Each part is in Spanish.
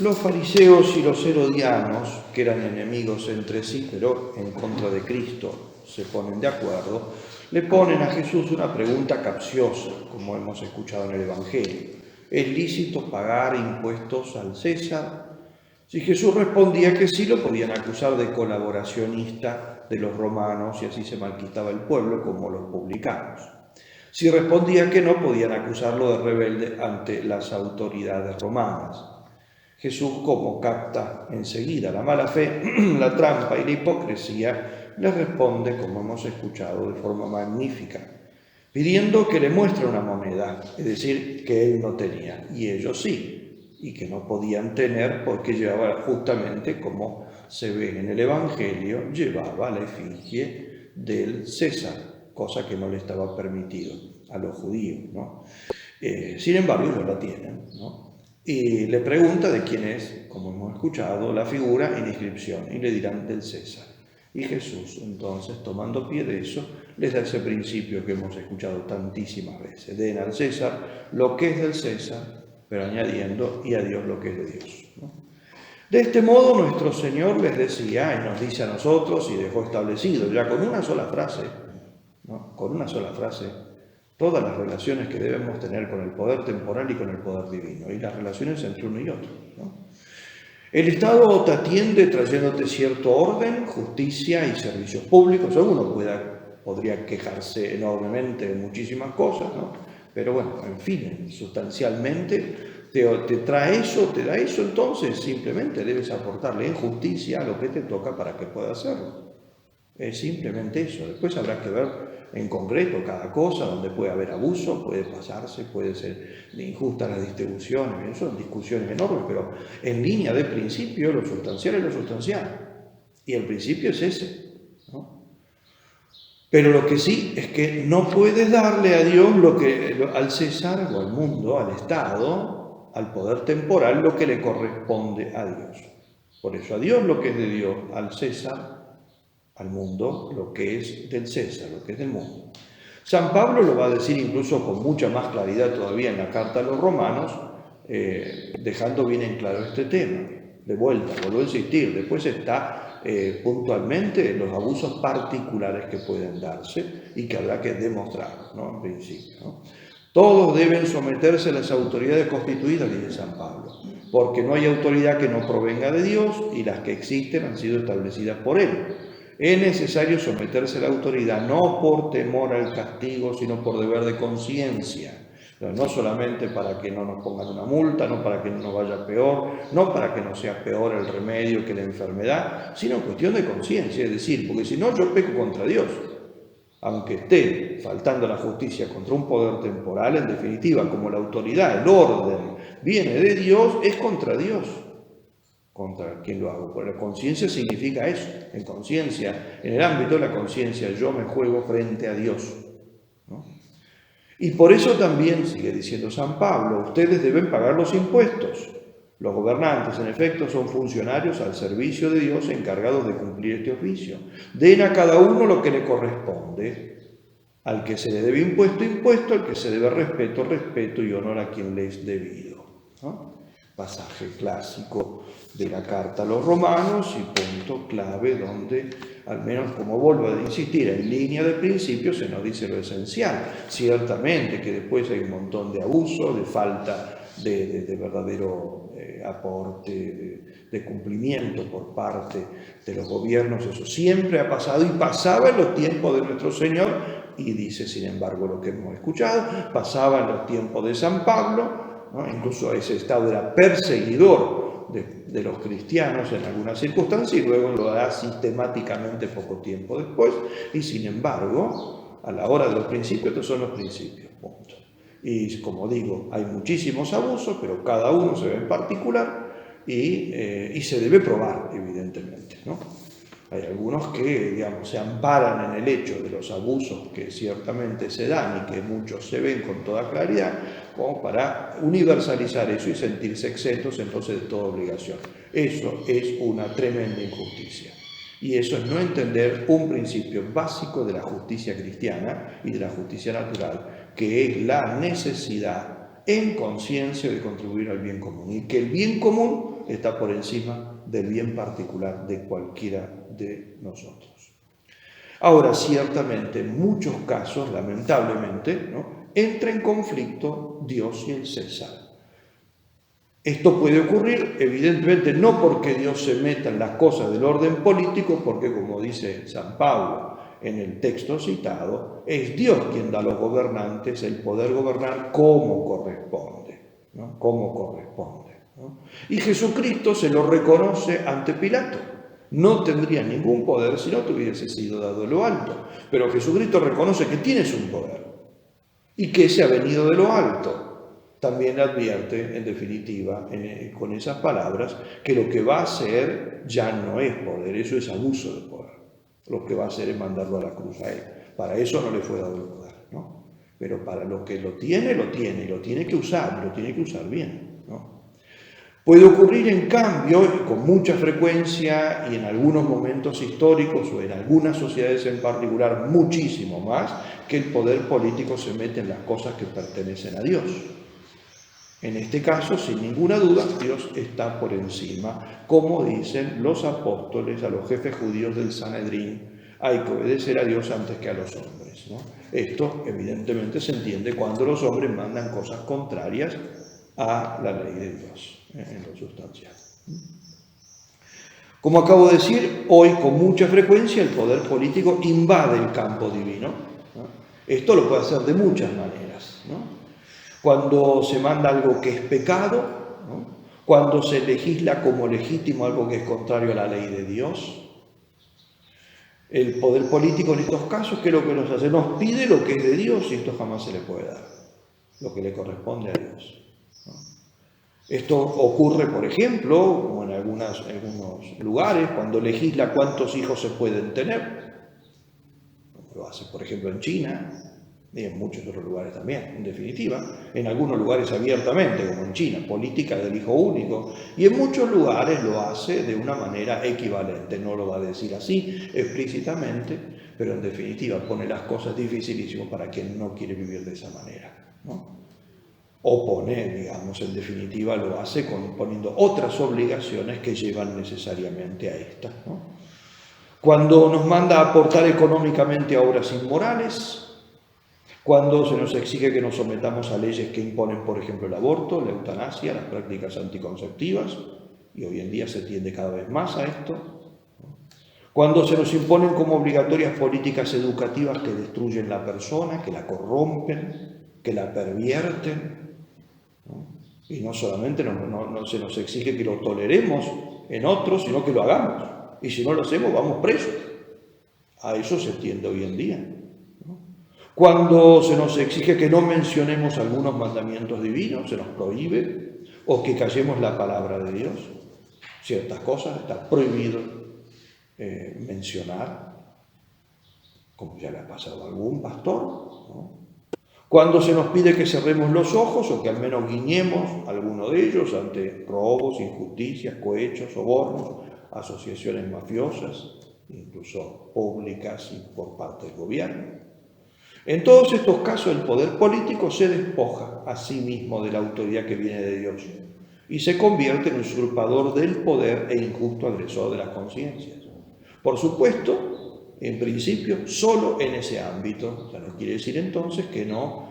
Los fariseos y los herodianos, que eran enemigos entre sí, pero en contra de Cristo se ponen de acuerdo, le ponen a Jesús una pregunta capciosa, como hemos escuchado en el Evangelio. ¿Es lícito pagar impuestos al César? Si Jesús respondía que sí, lo podían acusar de colaboracionista de los romanos y así se malquitaba el pueblo como los publicanos. Si respondía que no, podían acusarlo de rebelde ante las autoridades romanas. Jesús, como capta enseguida la mala fe, la trampa y la hipocresía, le responde, como hemos escuchado, de forma magnífica, pidiendo que le muestre una moneda, es decir, que él no tenía, y ellos sí, y que no podían tener porque llevaba justamente, como se ve en el Evangelio, llevaba la efigie del César, cosa que no le estaba permitido a los judíos, ¿no? Sin embargo, ellos la tienen, ¿no? Y le pregunta de quién es, como hemos escuchado, la figura en inscripción, y le dirán del César. Y Jesús, entonces, tomando pie de eso, les da ese principio que hemos escuchado tantísimas veces. Den al César lo que es del César, pero añadiendo, y a Dios lo que es de Dios, ¿no? De este modo, nuestro Señor les decía, y nos dice a nosotros, y dejó establecido ya con una sola frase, ¿no? Con una sola frase, todas las relaciones que debemos tener con el poder temporal y con el poder divino, y las relaciones entre uno y otro, ¿no? El Estado te atiende trayéndote cierto orden, justicia y servicios públicos. Alguno podría quejarse enormemente de muchísimas cosas, ¿no? Pero bueno, en fin, sustancialmente te trae eso, te da eso, entonces simplemente debes aportarle en justicia a lo que te toca para que pueda hacerlo. Es simplemente eso. Después habrá que ver en concreto cada cosa, donde puede haber abuso, puede pasarse, puede ser injusta la distribución, eso son discusiones enormes, pero en línea de principio lo sustancial es lo sustancial. Y el principio es ese, ¿no? Pero lo que sí es que no puedes darle a Dios al César o al mundo, al Estado, al poder temporal, lo que le corresponde a Dios. Por eso a Dios lo que es de Dios, al César, al mundo, lo que es del César, lo que es del mundo. San Pablo lo va a decir incluso con mucha más claridad todavía en la carta a los romanos, dejando bien en claro este tema. De vuelta, vuelvo a insistir, después está puntualmente los abusos particulares que pueden darse y que habrá que demostrar, ¿no? En principio, ¿no? Todos deben someterse a las autoridades constituidas, dice San Pablo, porque no hay autoridad que no provenga de Dios y las que existen han sido establecidas por Él. Es necesario someterse a la autoridad no por temor al castigo, sino por deber de conciencia. No solamente para que no nos pongan una multa, no para que no nos vaya peor, no para que no sea peor el remedio que la enfermedad, sino cuestión de conciencia, es decir, porque si no yo peco contra Dios. Aunque esté faltando la justicia contra un poder temporal, en definitiva, como la autoridad, el orden, viene de Dios, es contra Dios. Contra quien lo hago. Porque la conciencia significa eso. En conciencia, en el ámbito de la conciencia, yo me juego frente a Dios, ¿no? Y por eso también, sigue diciendo San Pablo, ustedes deben pagar los impuestos. Los gobernantes, en efecto, son funcionarios al servicio de Dios encargados de cumplir este oficio. Den a cada uno lo que le corresponde. Al que se le debe impuesto, impuesto. Al que se debe respeto, respeto y honor a quien le es debido, ¿no? Pasaje clásico de la carta a los romanos y punto clave donde, al menos como vuelvo a insistir, en línea de principio se nos dice lo esencial. Ciertamente que después hay un montón de abuso, de falta de verdadero aporte, de cumplimiento por parte de los gobiernos. Eso siempre ha pasado y pasaba en los tiempos de nuestro Señor, y dice sin embargo lo que hemos escuchado, pasaba en los tiempos de San Pablo, ¿no? Incluso ese estado era perseguidor de los cristianos en algunas circunstancias y luego lo hará sistemáticamente poco tiempo después, y sin embargo, a la hora de los principios, estos son los principios, punto. Y como digo, hay muchísimos abusos, pero cada uno se ve en particular y se debe probar, evidentemente, ¿no? Hay algunos que, digamos, se amparan en el hecho de los abusos que ciertamente se dan y que muchos se ven con toda claridad, como para universalizar eso y sentirse exentos entonces de toda obligación. Eso es una tremenda injusticia. Y eso es no entender un principio básico de la justicia cristiana y de la justicia natural, que es la necesidad en conciencia de contribuir al bien común. Y que el bien común colectivo está por encima del bien particular de cualquiera de nosotros. Ahora, ciertamente, en muchos casos, lamentablemente, ¿no?, entra en conflicto Dios y el César. Esto puede ocurrir, evidentemente, no porque Dios se meta en las cosas del orden político, porque, como dice San Pablo en el texto citado, es Dios quien da a los gobernantes el poder gobernar como corresponde, ¿no? Como corresponde, ¿no? Y Jesucristo se lo reconoce ante Pilato. No tendría ningún poder si no te hubiese sido dado de lo alto, pero Jesucristo reconoce que tienes un poder y que ese ha venido de lo alto. También advierte, en definitiva, con esas palabras, que lo que va a hacer ya no es poder, eso es abuso de poder. Lo que va a hacer es mandarlo a la cruz a él. Para eso no le fue dado el poder, ¿no? Pero para lo que lo tiene, y lo tiene que usar bien, ¿no? Puede ocurrir, en cambio, y con mucha frecuencia, y en algunos momentos históricos o en algunas sociedades en particular muchísimo más, que el poder político se mete en las cosas que pertenecen a Dios. En este caso, sin ninguna duda, Dios está por encima. Como dicen los apóstoles a los jefes judíos del Sanedrín, hay que obedecer a Dios antes que a los hombres, ¿no? Esto, evidentemente, se entiende cuando los hombres mandan cosas contrarias a la ley de Dios, en lo sustancial. Como acabo de decir, hoy con mucha frecuencia el poder político invade el campo divino, ¿no? Esto lo puede hacer de muchas maneras, ¿no? Cuando se manda algo que es pecado, ¿no?, cuando se legisla como legítimo algo que es contrario a la ley de Dios. El poder político en estos casos, ¿qué es lo que nos hace? Nos pide lo que es de Dios y esto jamás se le puede dar, lo que le corresponde a Dios, ¿no? Esto ocurre, por ejemplo, como en algunos lugares, cuando legisla cuántos hijos se pueden tener. Lo hace, por ejemplo, en China, y en muchos otros lugares también, en definitiva, en algunos lugares abiertamente, como en China, política del hijo único, y en muchos lugares lo hace de una manera equivalente, no lo va a decir así explícitamente, pero en definitiva pone las cosas dificilísimas para quien no quiere vivir de esa manera, ¿no? O pone, digamos, en definitiva lo hace poniendo otras obligaciones que llevan necesariamente a estas, ¿no? Cuando nos manda a aportar económicamente a obras inmorales, cuando se nos exige que nos sometamos a leyes que imponen, por ejemplo, el aborto, la eutanasia, las prácticas anticonceptivas, y hoy en día se tiende cada vez más a esto. Cuando se nos imponen como obligatorias políticas educativas que destruyen la persona, que la corrompen, que la pervierten, ¿no? Y no solamente no se nos exige que lo toleremos en otros, sino que lo hagamos. Y si no lo hacemos, vamos presos. A eso se tiende hoy en día. Cuando se nos exige que no mencionemos algunos mandamientos divinos, se nos prohíbe, o que callemos la palabra de Dios. Ciertas cosas está prohibido mencionar, como ya le ha pasado a algún pastor, ¿no? Cuando se nos pide que cerremos los ojos o que al menos guiñemos alguno de ellos ante robos, injusticias, cohechos, sobornos, asociaciones mafiosas, incluso públicas y por parte del gobierno. En todos estos casos el poder político se despoja a sí mismo de la autoridad que viene de Dios y se convierte en usurpador del poder e injusto agresor de las conciencias. Por supuesto, en principio, solo en ese ámbito. O sea, no quiere decir entonces que no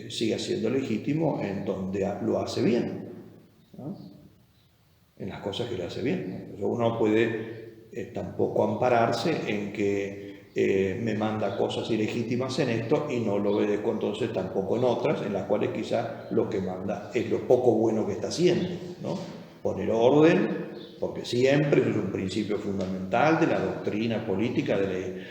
siga siendo legítimo en donde lo hace bien, ¿no? En las cosas que le hace bien. Uno puede tampoco ampararse en que me manda cosas ilegítimas en esto y no lo obedezco entonces tampoco en otras, en las cuales quizá lo que manda es lo poco bueno que está haciendo, ¿no? Poner orden, porque siempre es un principio fundamental de la doctrina política del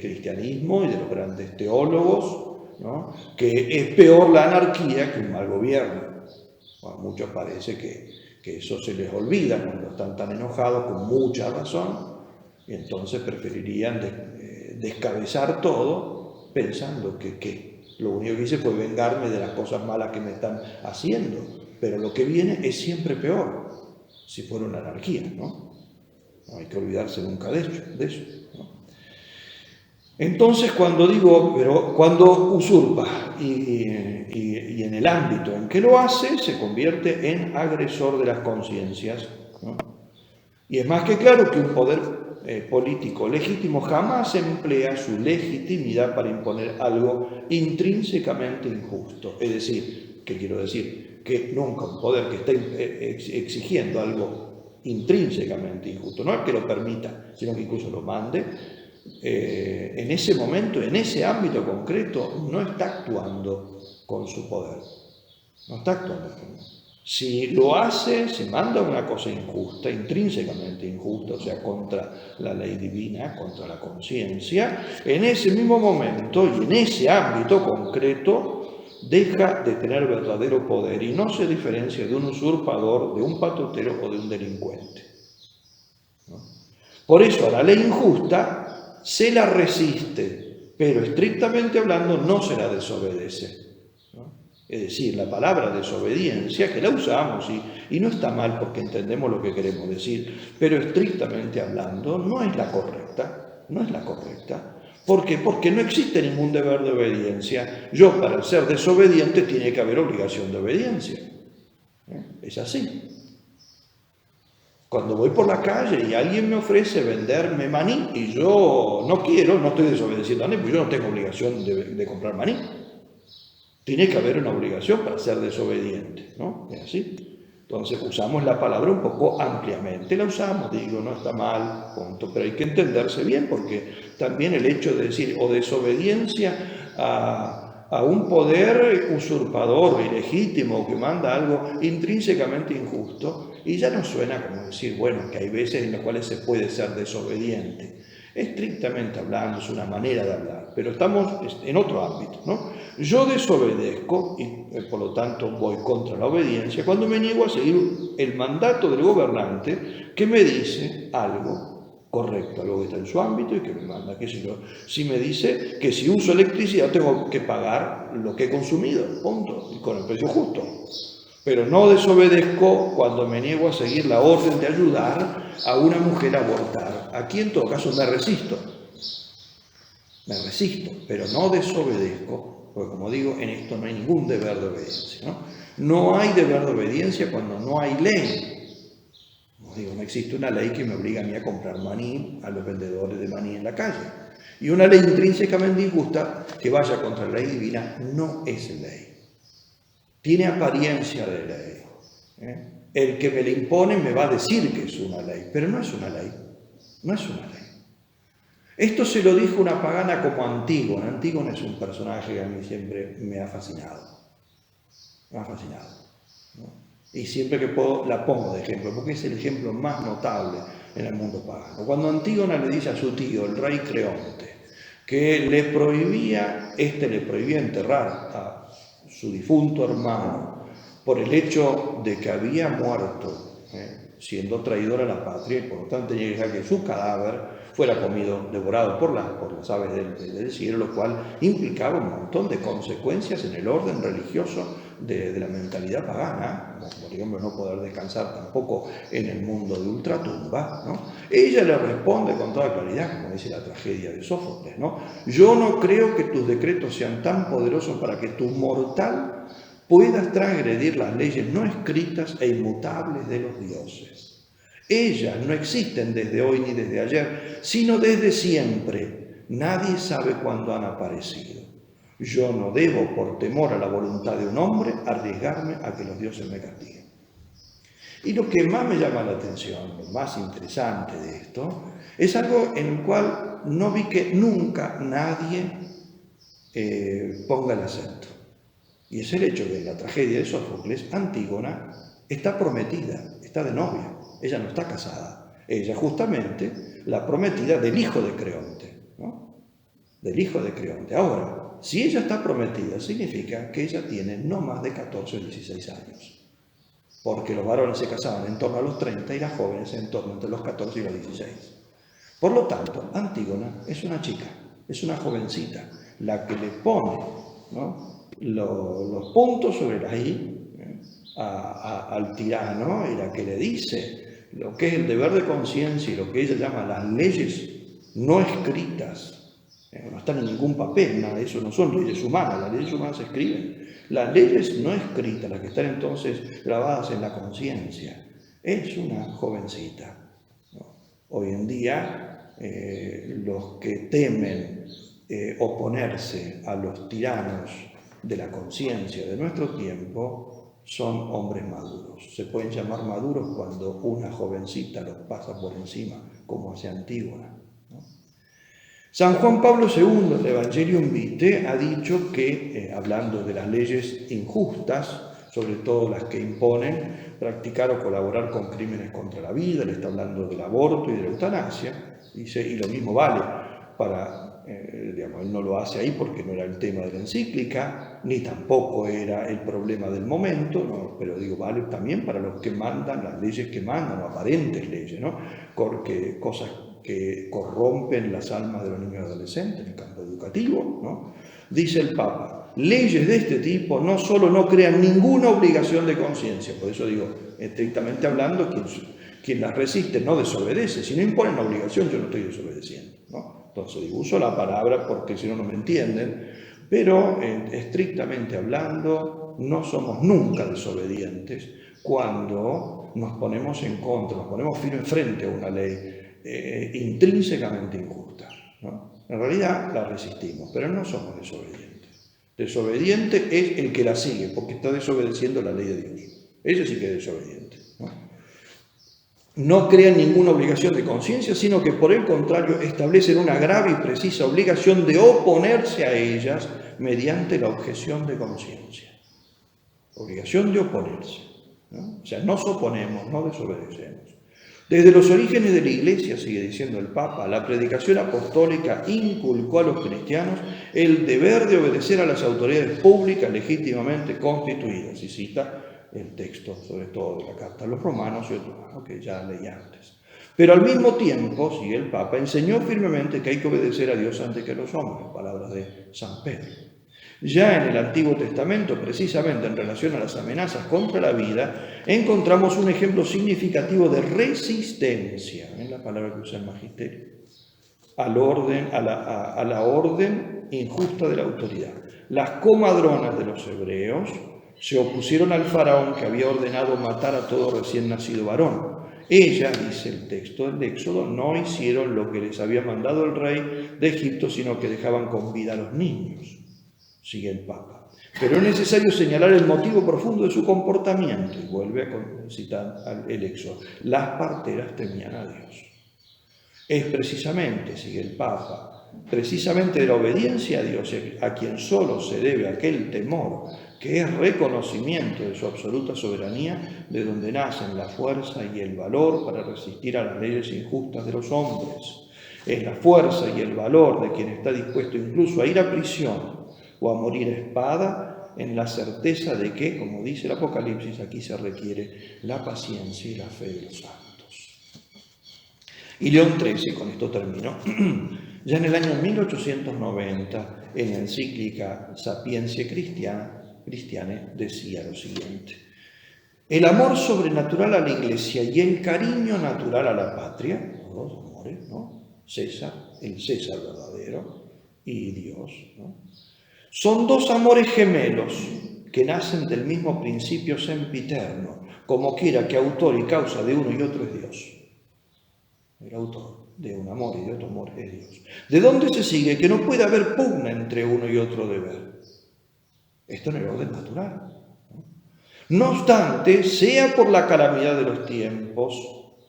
cristianismo y de los grandes teólogos, ¿no?, que es peor la anarquía que un mal gobierno. A muchos parece que eso se les olvida cuando están tan enojados, con mucha razón, y entonces preferirían descabezar todo pensando que lo único que hice fue vengarme de las cosas malas que me están haciendo, pero lo que viene es siempre peor si fuera una anarquía, ¿no? No hay que olvidarse nunca de eso, ¿no? Entonces, cuando usurpa y en el ámbito en que lo hace, se convierte en agresor de las conciencias, ¿no? Y es más que claro que un poder político legítimo jamás emplea su legitimidad para imponer algo intrínsecamente injusto. Es decir, ¿qué quiero decir? Que nunca un poder que esté exigiendo algo intrínsecamente injusto, no es que lo permita, sino que incluso lo mande, en ese momento, en ese ámbito concreto, no está actuando con su poder. No está actuando con él. Si lo hace, se manda una cosa injusta, intrínsecamente injusta, o sea, contra la ley divina, contra la conciencia, en ese mismo momento y en ese ámbito concreto, deja de tener verdadero poder y no se diferencia de un usurpador, de un patotero o de un delincuente, ¿no? Por eso a la ley injusta se la resiste, pero estrictamente hablando no se la desobedece, ¿no? Es decir, la palabra desobediencia, que la usamos y no está mal porque entendemos lo que queremos decir, pero estrictamente hablando no es la correcta, no es la correcta. ¿Por qué? Porque no existe ningún deber de obediencia. Yo, para ser desobediente, tiene que haber obligación de obediencia. Es así. Cuando voy por la calle y alguien me ofrece venderme maní y yo no quiero, no estoy desobedeciendo a nadie, porque yo no tengo obligación de comprar maní. Tiene que haber una obligación para ser desobediente, ¿no? Es así. Entonces usamos la palabra un poco ampliamente, la usamos, digo, no está mal, punto, pero hay que entenderse bien porque también el hecho de decir o desobediencia a un poder usurpador o ilegítimo que manda algo intrínsecamente injusto, y ya no suena como decir, bueno, que hay veces en las cuales se puede ser desobediente. Estrictamente hablando, es una manera de hablar, pero estamos en otro ámbito, ¿no? Yo desobedezco y por lo tanto voy contra la obediencia cuando me niego a seguir el mandato del gobernante que me dice algo correcto, algo que está en su ámbito y que me manda, qué sé yo. Si me dice que si uso electricidad tengo que pagar lo que he consumido, punto, y con el precio justo. Pero no desobedezco cuando me niego a seguir la orden de ayudar a una mujer a abortar. Aquí en todo caso me resisto, pero no desobedezco, porque como digo, en esto no hay ningún deber de obediencia, ¿no? No hay deber de obediencia cuando no hay ley. Como digo, no existe una ley que me obliga a mí a comprar maní a los vendedores de maní en la calle. Y una ley intrínsecamente injusta que vaya contra la ley divina no es ley. Tiene apariencia de ley. El que me la impone me va a decir que es una ley, pero no es una ley. No es una ley. Esto se lo dijo una pagana como Antígona. Antígona es un personaje que a mí siempre me ha fascinado. Me ha fascinado, ¿no? Y siempre que puedo la pongo de ejemplo, porque es el ejemplo más notable en el mundo pagano. Cuando Antígona le dice a su tío, el rey Creonte, que le prohibía enterrar a su difunto hermano por el hecho de que había muerto, siendo traidor a la patria, y por lo tanto tenía que dejar que su cadáver fuera comido, devorado por las aves del cielo, lo cual implicaba un montón de consecuencias en el orden religioso de la mentalidad pagana, como por ejemplo no poder descansar tampoco en el mundo de ultratumba, ¿no? Ella le responde con toda claridad, como dice la tragedia de Sófocles, ¿no? Yo no creo que tus decretos sean tan poderosos para que tu mortal puedas transgredir las leyes no escritas e inmutables de los dioses. Ellas no existen desde hoy ni desde ayer, sino desde siempre. Nadie sabe cuándo han aparecido. Yo no debo, por temor a la voluntad de un hombre, arriesgarme a que los dioses me castiguen. Y lo que más me llama la atención, lo más interesante de esto, es algo en el cual no vi que nunca nadie ponga el acento. Y es el hecho de la tragedia de Sófocles, Antígona está prometida, está de novia. Ella no está casada. Ella justamente la prometida del hijo de Creonte, ¿no? Del hijo de Creonte. Ahora, si ella está prometida, significa que ella tiene no más de 14 o 16 años. Porque los varones se casaban en torno a los 30 y las jóvenes en torno entre los 14 y los 16. Por lo tanto, Antígona es una chica, es una jovencita, la que le pone, ¿no?, los puntos sobre la i al tirano, y la que le dice lo que es el deber de conciencia y lo que ella llama las leyes no escritas No están en ningún papel, nada, eso no son leyes humanas, las leyes humanas se escriben. Las leyes no escritas, las que están entonces grabadas en la conciencia, es una jovencita, ¿no? Hoy en día, los que temen oponerse a los tiranos de la conciencia de nuestro tiempo son hombres maduros. Se pueden llamar maduros cuando una jovencita los pasa por encima, como hace Antígona, ¿no? San Juan Pablo II, en el Evangelium Vitae, ha dicho que, hablando de las leyes injustas, sobre todo las que imponen practicar o colaborar con crímenes contra la vida, le está hablando del aborto y de la eutanasia, dice, y lo mismo vale para, él no lo hace ahí porque no era el tema de la encíclica, ni tampoco era el problema del momento, ¿no? Pero digo, vale también para los que mandan, las leyes que mandan, o aparentes leyes, ¿no? Porque cosas que corrompen las almas de los niños y adolescentes en el campo educativo, ¿no? Dice el Papa, leyes de este tipo no solo no crean ninguna obligación de conciencia, por eso digo, estrictamente hablando, quien las resiste no desobedece, si no imponen la obligación yo no estoy desobedeciendo, ¿no? Entonces digo, uso la palabra porque si no, no me entienden, pero estrictamente hablando no somos nunca desobedientes cuando nos ponemos en contra, nos ponemos firme frente a una ley intrínsecamente injusta, ¿no? En realidad la resistimos, pero no somos desobedientes. Desobediente es el que la sigue, porque está desobedeciendo la ley de Dios. Ese sí que es desobediente, ¿no? No crean ninguna obligación de conciencia, sino que por el contrario establecen una grave y precisa obligación de oponerse a ellas mediante la objeción de conciencia. Obligación de oponerse, ¿no? O sea, nos oponemos, no desobedecemos. Desde los orígenes de la Iglesia, sigue diciendo el Papa, la predicación apostólica inculcó a los cristianos el deber de obedecer a las autoridades públicas legítimamente constituidas. Y cita el texto, sobre todo de la Carta a los Romanos y otro que ya leí antes. Pero al mismo tiempo, sigue el Papa, enseñó firmemente que hay que obedecer a Dios antes que a los hombres, palabras de San Pedro. Ya en el Antiguo Testamento, precisamente en relación a las amenazas contra la vida, encontramos un ejemplo significativo de resistencia, en la palabra que usa el Magisterio, a la orden injusta de la autoridad. Las comadronas de los hebreos se opusieron al faraón que había ordenado matar a todo recién nacido varón. Ellas, dice el texto del Éxodo, no hicieron lo que les había mandado el rey de Egipto, sino que dejaban con vida a los niños. Sigue el Papa. Pero es necesario señalar el motivo profundo de su comportamiento. Y vuelve a citar el Éxodo. Las parteras temían a Dios. Es precisamente, sigue el Papa, precisamente de la obediencia a Dios, a quien solo se debe aquel temor, que es reconocimiento de su absoluta soberanía, de donde nacen la fuerza y el valor para resistir a las leyes injustas de los hombres. Es la fuerza y el valor de quien está dispuesto incluso a ir a prisión o a morir a espada, en la certeza de que, como dice el Apocalipsis, aquí se requiere la paciencia y la fe de los santos. Y León XIII, con esto termino, ya en el año 1890, en la encíclica Sapientiae Christianae, decía lo siguiente: el amor sobrenatural a la Iglesia y el cariño natural a la patria, los dos amores, ¿no? César, el César verdadero, y Dios, ¿no? Son dos amores gemelos que nacen del mismo principio sempiterno, como quiera que autor y causa de uno y otro es Dios. El autor de un amor y de otro amor es Dios. ¿De dónde se sigue que no puede haber pugna entre uno y otro deber? Esto en el orden natural, ¿no? No obstante, sea por la calamidad de los tiempos,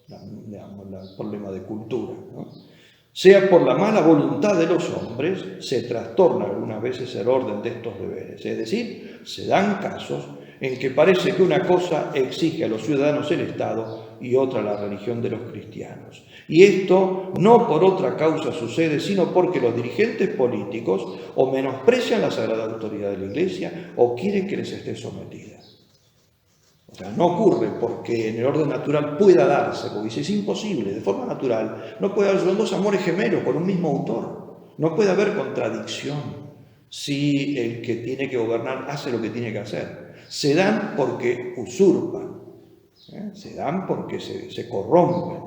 el problema de cultura, ¿no?, sea por la mala voluntad de los hombres, se trastorna algunas veces el orden de estos deberes. Es decir, se dan casos en que parece que una cosa exige a los ciudadanos el Estado y otra la religión de los cristianos. Y esto no por otra causa sucede, sino porque los dirigentes políticos o menosprecian la sagrada autoridad de la Iglesia o quieren que les esté sometida. O sea, no ocurre porque en el orden natural pueda darse, porque dice, es imposible, de forma natural, no puede haber, son dos amores gemelos con un mismo autor, no puede haber contradicción si el que tiene que gobernar hace lo que tiene que hacer. Se dan porque usurpan, se dan porque se corrompen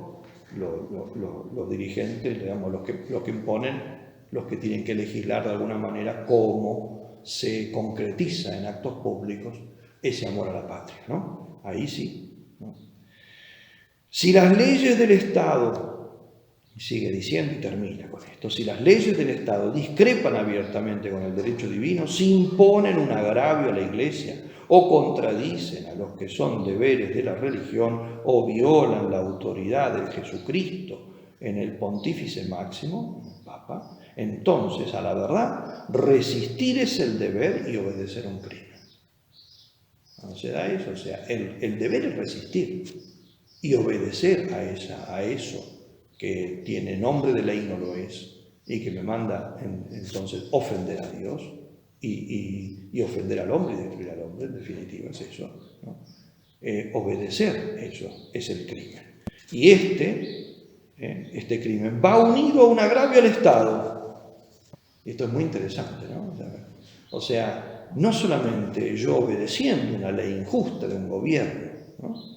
los dirigentes, digamos, los que imponen los que tienen que legislar de alguna manera cómo se concretiza en actos públicos ese amor a la patria, ¿no? Ahí sí, ¿no? Si las leyes del Estado, sigue diciendo y termina con esto, si las leyes del Estado discrepan abiertamente con el derecho divino, si imponen un agravio a la Iglesia o contradicen a los que son deberes de la religión o violan la autoridad de Jesucristo en el pontífice máximo, el Papa, entonces, a la verdad, resistir es el deber y obedecer un crimen. ¿No se da eso? O sea, el deber es resistir y obedecer a eso que tiene nombre de ley no lo es y que me manda entonces ofender a Dios y ofender al hombre y destruir al hombre, en definitiva es eso, ¿no? Obedecer eso es el crimen. Y este crimen va unido a un agravio al Estado. Y esto es muy interesante, ¿no? O sea, no solamente yo obedeciendo una ley injusta de un gobierno, ¿no?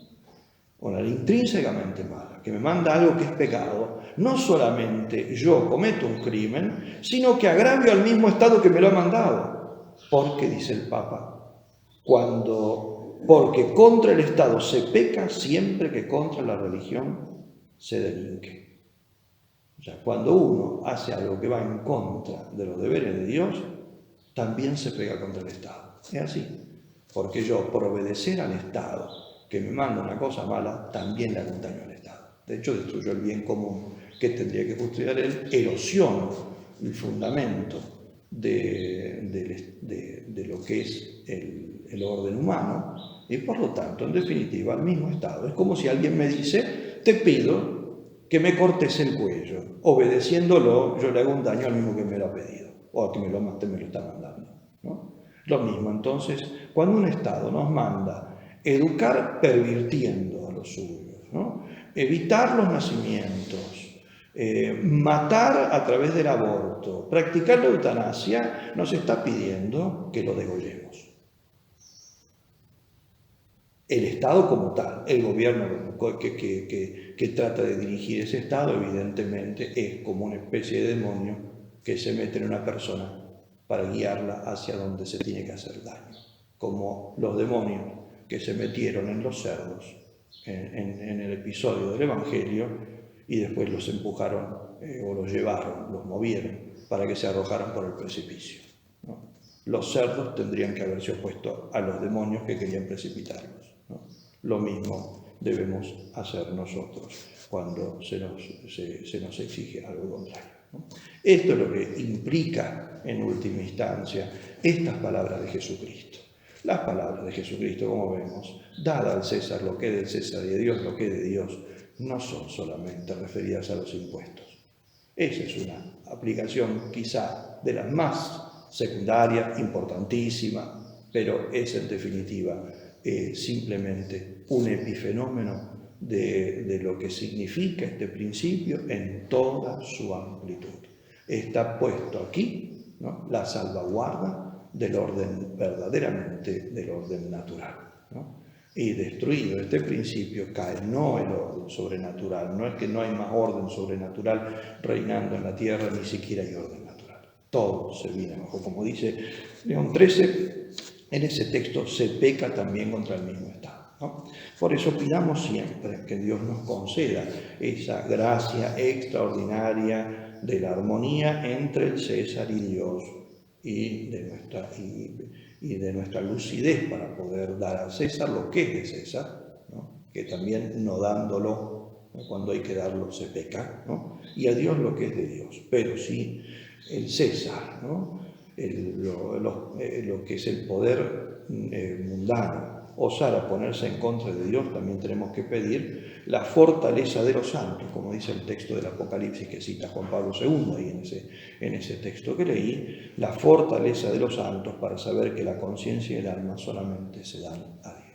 Una ley intrínsecamente mala, que me manda algo que es pecado, no solamente yo cometo un crimen, sino que agravio al mismo Estado que me lo ha mandado. Porque, dice el Papa, porque contra el Estado se peca siempre que contra la religión se delinque. O sea, cuando uno hace algo que va en contra de los deberes de Dios, también se pega contra el Estado. Es así. Porque yo, por obedecer al Estado, que me manda una cosa mala, también le hago un daño al Estado. De hecho, destruyo el bien común que tendría que custodiar él, erosiono el fundamento de lo que es el orden humano, y por lo tanto, en definitiva, al mismo Estado. Es como si alguien me dice, te pido que me cortes el cuello. Obedeciéndolo, yo le hago un daño al mismo que me lo ha pedido, o a que me lo está mandando, ¿no? Lo mismo, entonces, cuando un Estado nos manda educar pervirtiendo a los suyos, ¿no? Evitar los nacimientos, matar a través del aborto, practicar la eutanasia, nos está pidiendo que lo degollemos. El Estado como tal, el gobierno que trata de dirigir ese Estado, evidentemente es como una especie de demonio que se mete en una persona para guiarla hacia donde se tiene que hacer daño, como los demonios que se metieron en los cerdos en el episodio del Evangelio y después los empujaron o los llevaron, los movieron para que se arrojaran por el precipicio, ¿no? Los cerdos tendrían que haberse opuesto a los demonios que querían precipitarlos, ¿no? Lo mismo debemos hacer nosotros cuando se nos exige algo contrario, ¿no? Esto es lo que implica en última instancia estas palabras de Jesucristo. Las palabras de Jesucristo, como vemos, dada al César lo que es del César y a Dios lo que es de Dios, no son solamente referidas a los impuestos. Esa es una aplicación quizá de las más secundarias, importantísima, pero es en definitiva simplemente un epifenómeno de lo que significa este principio en toda su amplitud. Está puesto aquí, ¿no?, la salvaguarda del orden, verdaderamente del orden natural, ¿no? Y destruido este principio cae no el orden sobrenatural, no es que no hay más orden sobrenatural reinando en la tierra, ni siquiera hay orden natural. Todo se viene abajo. Como dice León XIII, en ese texto se peca también contra el mismo Estado, ¿no? Por eso pidamos siempre que Dios nos conceda esa gracia extraordinaria de la armonía entre el César y Dios y de nuestra lucidez para poder dar al César lo que es de César, ¿no?, que también no dándolo, ¿no?, cuando hay que darlo se peca, ¿no?, y a Dios lo que es de Dios. Pero sí el César, ¿no?, lo que es el poder mundano, osara ponerse en contra de Dios, también tenemos que pedir la fortaleza de los santos, como dice el texto del Apocalipsis que cita Juan Pablo II, ahí en ese texto que leí, la fortaleza de los santos para saber que la conciencia y el alma solamente se dan a Dios.